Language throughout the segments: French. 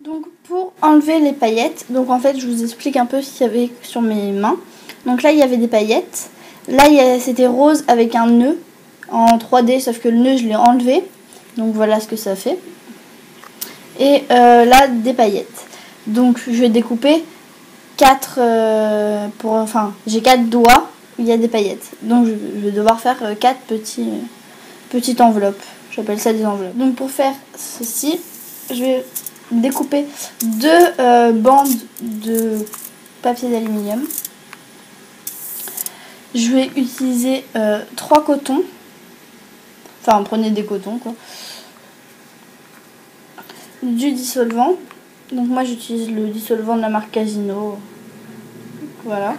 Donc pour enlever les paillettes, donc en fait je vous explique un peu ce qu'il y avait sur mes mains. Donc là il y avait des paillettes, là c'était rose avec un nœud en 3D, sauf que le nœud je l'ai enlevé, donc voilà ce que ça fait. Et là des paillettes, donc je vais découper 4 j'ai 4 doigts où il y a des paillettes, donc je vais devoir faire 4 petites enveloppes, j'appelle ça des enveloppes. Donc pour faire ceci, je vais découper 2 bandes de papier d'aluminium. Je vais utiliser 3 cotons, enfin prenez des cotons quoi, du dissolvant, donc moi j'utilise le dissolvant de la marque Casino, voilà,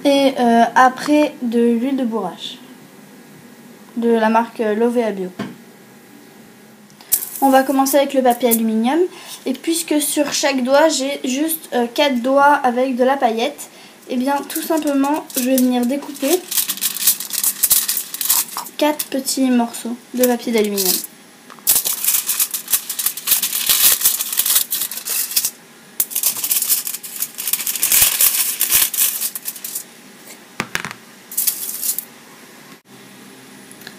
et après de l'huile de bourrage de la marque Lovea Bio. On va commencer avec le papier aluminium, et puisque sur chaque doigt j'ai juste 4 doigts avec de la paillette, et bien tout simplement je vais venir découper 4 petits morceaux de papier d'aluminium.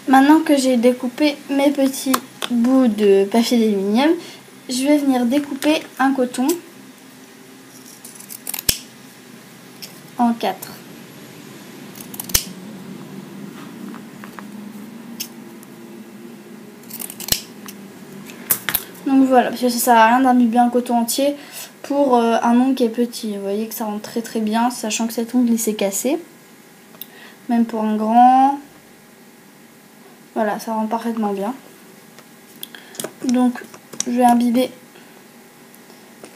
Maintenant que j'ai découpé mes petits bouts de papier d'aluminium, je vais venir découper un coton en 4. Donc voilà, parce que ça sert à rien d'imbiber un coton entier pour un ongle qui est petit. Vous voyez que ça rentre très très bien, sachant que cet ongle il s'est cassé. Même pour un grand, voilà, ça rentre parfaitement bien. Donc je vais imbiber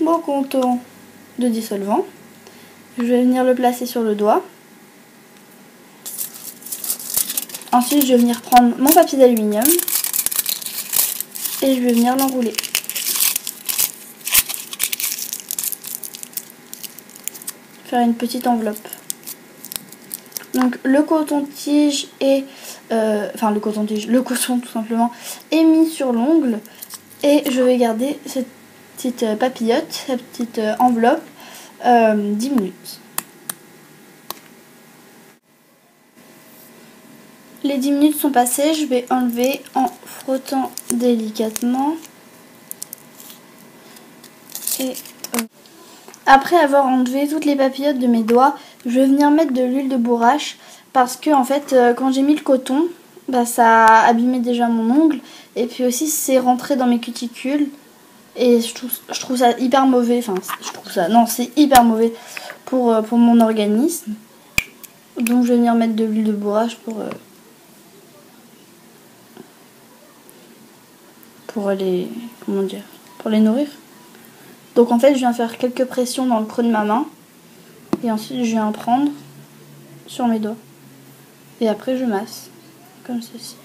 mon coton de dissolvant. Je vais venir le placer sur le doigt. Ensuite, je vais venir prendre mon papier d'aluminium et je vais venir l'enrouler. Faire une petite enveloppe. Donc le coton-tige et le coton tout simplement est mis sur l'ongle, et je vais garder cette petite papillote, cette petite enveloppe 10 minutes. Les 10 minutes sont passées, je vais enlever en frottant délicatement. Et après avoir enlevé toutes les papillotes de mes doigts, je vais venir mettre de l'huile de bourrache, parce que en fait quand j'ai mis le coton, ça a abîmé déjà mon ongle, et puis aussi c'est rentré dans mes cuticules, et je trouve ça hyper mauvais, c'est hyper mauvais pour mon organisme. Donc je vais venir mettre de l'huile de bourrache pour les nourrir. Donc en fait je viens faire quelques pressions dans le creux de ma main, et ensuite je viens en prendre sur mes doigts, et après je masse comme ceci.